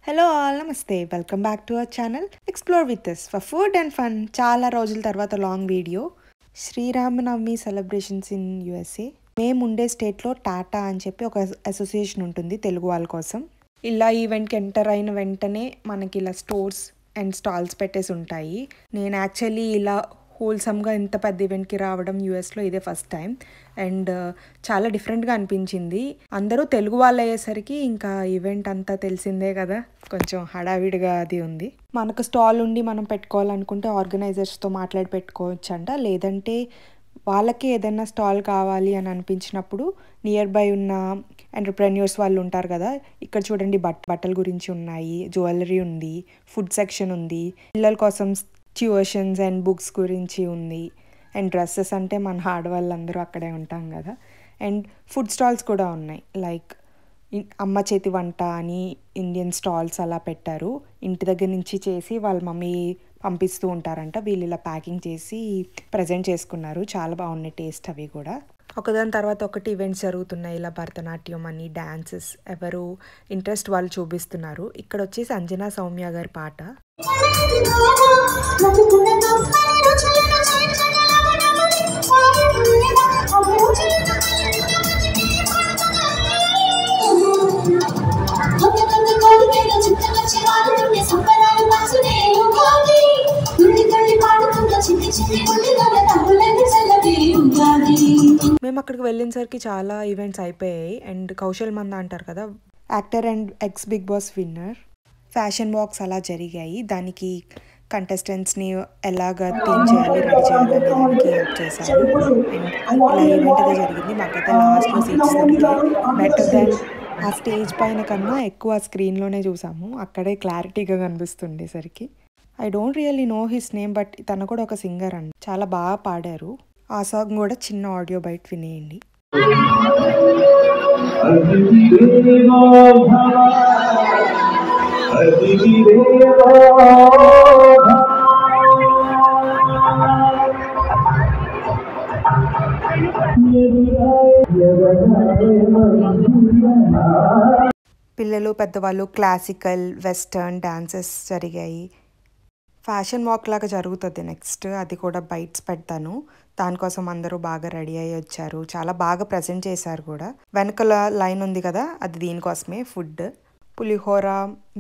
Hello all namaste welcome back to our channel explore with us for food and fun. చాలా రోజుల తర్వాత long video. Sri Rama Navami celebrations in USA. మేము ఉండే స్టేట్లో టాటా అని చెప్పి ఒక అసోసియేషన్ ఉంటుంది తెలుగు వాళ్ళ కోసం. ఇలా ఈవెంట్కి ఎంటర్ అయిన వెంటనే మనకి ఇలా స్టోర్స్ అండ్ స్టాల్స్ పెట్టేసి ఉంటాయి. నేను యాక్చువల్లీ ఇలా హోల్సమ్గా ఇంత పెద్ద ఈవెంట్కి రావడం యూఎస్లో ఇదే ఫస్ట్ టైం. అండ్ చాలా డిఫరెంట్గా అనిపించింది. అందరూ తెలుగు వాళ్ళు అయ్యేసరికి ఇంకా ఈవెంట్ అంతా తెలిసిందే కదా, కొంచెం హడావిడిగా అది ఉంది. మనకు స్టాల్ ఉండి మనం పెట్టుకోవాలనుకుంటే ఆర్గనైజర్స్తో మాట్లాడి పెట్టుకోవచ్చు అంట. లేదంటే వాళ్ళకి ఏదైనా స్టాల్ కావాలి అని అనిపించినప్పుడు నియర్ బై ఉన్న ఎంటర్ప్రెన్యూర్స్ వాళ్ళు ఉంటారు కదా, ఇక్కడ చూడండి బట్టల గురించి ఉన్నాయి, జ్యువెలరీ ఉంది, ఫుడ్ సెక్షన్ ఉంది, పిల్లల కోసం ట్యూషన్స్ అండ్ బుక్స్ గురించి ఉంది, అండ్ డ్రెస్సెస్ అంటే మన ఆడవాళ్ళందరూ అక్కడే ఉంటాం కదా. అండ్ ఫుడ్ స్టాల్స్ కూడా ఉన్నాయి, లైక్ అమ్మ చేతి వంట అని ఇండియన్ స్టాల్స్ అలా పెట్టారు. ఇంటి దగ్గర నుంచి చేసి వాళ్ళ మమ్మీ పంపిస్తూ ఉంటారంట. వీళ్ళు ఇలా ప్యాకింగ్ చేసి ప్రజెంట్ చేసుకున్నారు. చాలా బాగున్నాయి టేస్ట్ అవి కూడా. ఒకదాని తర్వాత ఒకటి ఈవెంట్స్ జరుగుతున్నాయి. ఇలా భరతనాట్యం అని, డాన్సెస్, ఎవరు ఇంట్రెస్ట్ వాళ్ళు చూపిస్తున్నారు. ఇక్కడ వచ్చేసి అంజనా సౌమ్య గారి పాట. మేము అక్కడికి వెళ్ళేసరికి చాలా ఈవెంట్స్ అయిపోయాయి. అండ్ కౌశల్ మంద అంటారు కదా, actor and ex Bigg Boss winner, fashion walks అలా జరిగాయి. దానికి కంటెస్టెంట్స్ని ఎలాగ థీమ్ చేయాలి, రెడీ చేయాలని దానికి హెల్ప్ చేశారు. అండ్ ఇలా ఈవెంట్ అదే జరిగింది. మాకైతే లాస్ట్లో సీట్స్ దొరికాయి. బెటర్ దాన్ ఆ స్టేజ్ పైన కన్నా ఎక్కువ స్క్రీన్లోనే చూసాము. అక్కడే క్లారిటీగా కనిపిస్తుండేసరికి. I don't really know his name, but తను కూడా ఒక సింగర్ అండి, చాలా బాగా పాడారు. ఆ సాంగ్ కూడా చిన్న ఆడియో బయట వినేయండి. పిల్లలు పెద్దవాళ్ళు క్లాసికల్ వెస్టర్న్ డాన్సెస్ జరిగాయి. ఫ్యాషన్ వాక్ లాగా జరుగుతుంది నెక్స్ట్, అది కూడా బైట్స్ పెడతాను. దానికోసం అందరూ బాగా రెడీ అయ్యి వచ్చారు. చాలా బాగా ప్రజెంట్ చేశారు కూడా. వెనకల లైన్ ఉంది కదా, అది దీనికోసమే. ఫుడ్ పులిహోర,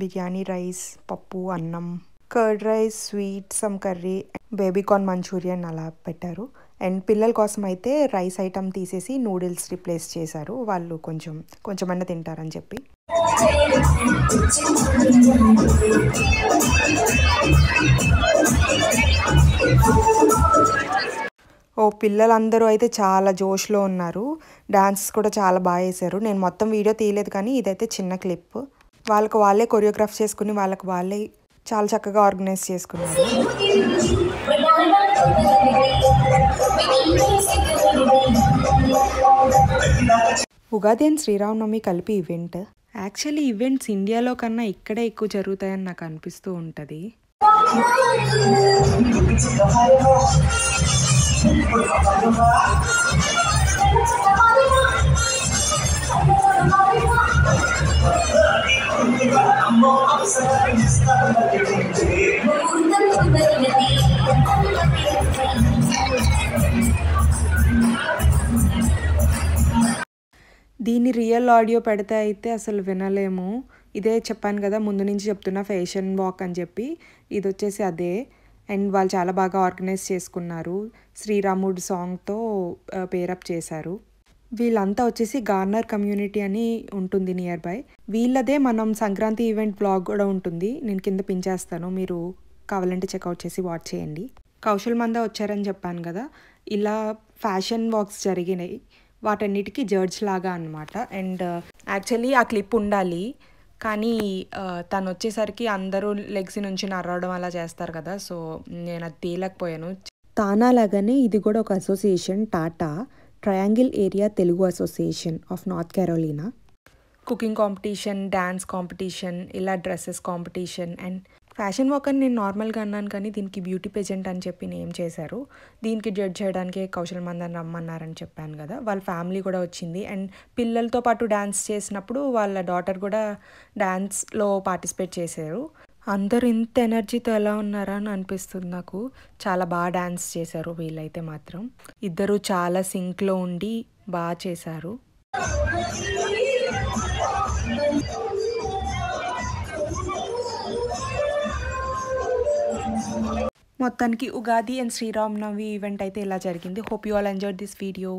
బిర్యానీ రైస్, పప్పు, అన్నం, curd rice, sweet, some curry, baby corn Manchurian అలా పెట్టారు. అండ్ పిల్లల కోసం అయితే రైస్ ఐటమ్ తీసేసి నూడిల్స్ రిప్లేస్ చేశారు. వాళ్ళు కొంచెమన్నా తింటారని చెప్పి. పిల్లలందరూ అయితే చాలా జోష్లో ఉన్నారు. డాన్సెస్ కూడా చాలా బాగా వేశారు. నేను మొత్తం వీడియో తీయలేదు కానీ ఇదైతే చిన్న క్లిప్. వాళ్ళకి వాళ్ళే కొరియోగ్రాఫ్ చేసుకుని వాళ్ళకి వాళ్ళే చాలా చక్కగా ఆర్గనైజ్ చేసుకున్నారు. ఉగాది అండ్ శ్రీరామనవమి కలిపి ఈవెంట్. యాక్చువల్లీ ఈవెంట్స్ ఇండియాలో కన్నా ఇక్కడే ఎక్కువ జరుగుతాయని నాకు అనిపిస్తూ ఉంటుంది. దీన్ని రియల్ ఆడియో పెడితే అయితే అసలు వినలేము. ఇదే చెప్పాను కదా, ముందు నుంచి చెప్తున్నా ఫ్యాషన్ వాక్ అని చెప్పి, ఇది వచ్చేసి అదే. అండ్ వాళ్ళు చాలా బాగా ఆర్గనైజ్ చేసుకున్నారు. శ్రీరాముడు సాంగ్తో పేరప్ చేశారు. వీళ్ళంతా వచ్చేసి గార్నర్ కమ్యూనిటీ అని ఉంటుంది నియర్ బై. వీళ్ళదే మనం సంక్రాంతి ఈవెంట్ బ్లాగ్ కూడా ఉంటుంది, నేను కింద పించేస్తాను, మీరు కావాలంటే చెక్అవుట్ చేసి వాచ్ చేయండి. కౌశల్ మంద వచ్చారని చెప్పాను కదా, ఇలా ఫ్యాషన్ వాక్స్ జరిగినాయి. వాటన్నిటికీ జడ్జ్ లాగా అనమాట. అండ్ యాక్చువల్లీ ఆ క్లిప్ ఉండాలి కానీ తను వచ్చేసరికి అందరూ లెగ్స్ నుంచి నరవడం అలా చేస్తారు కదా, సో నేను అది తీయలేకపోయాను. తానా లాగానే ఇది కూడా ఒక association, TATA triangle area Telugu association of North Carolina. Cooking competition, dance competition, ఇలా dresses competition and fashion walk అని నేను నార్మల్గా అన్నాను, కానీ దీనికి బ్యూటీ పేజెంట్ అని చెప్పి నేమ్ చేశారు. దీనికి జడ్జ్ చేయడానికి కౌశల్ మందన్ రమ్మన్నారని చెప్పాను కదా, వాళ్ళ ఫ్యామిలీ కూడా వచ్చింది. అండ్ పిల్లలతో పాటు డ్యాన్స్ చేసినప్పుడు వాళ్ళ డాటర్ కూడా డ్యాన్స్లో పార్టిసిపేట్ చేశారు. అందరూ ఇంత ఎనర్జీతో ఎలా ఉన్నారా అని అనిపిస్తుంది నాకు. చాలా బాగా డ్యాన్స్ చేశారు వీళ్ళైతే మాత్రం. ఇద్దరు చాలా సింక్లో ఉండి బాగా చేశారు. మొత్తానికి ఉగాది అండ్ శ్రీరామనవమి ఈవెంట్ అయితే ఇలా జరిగింది. Hope you all enjoyed this video.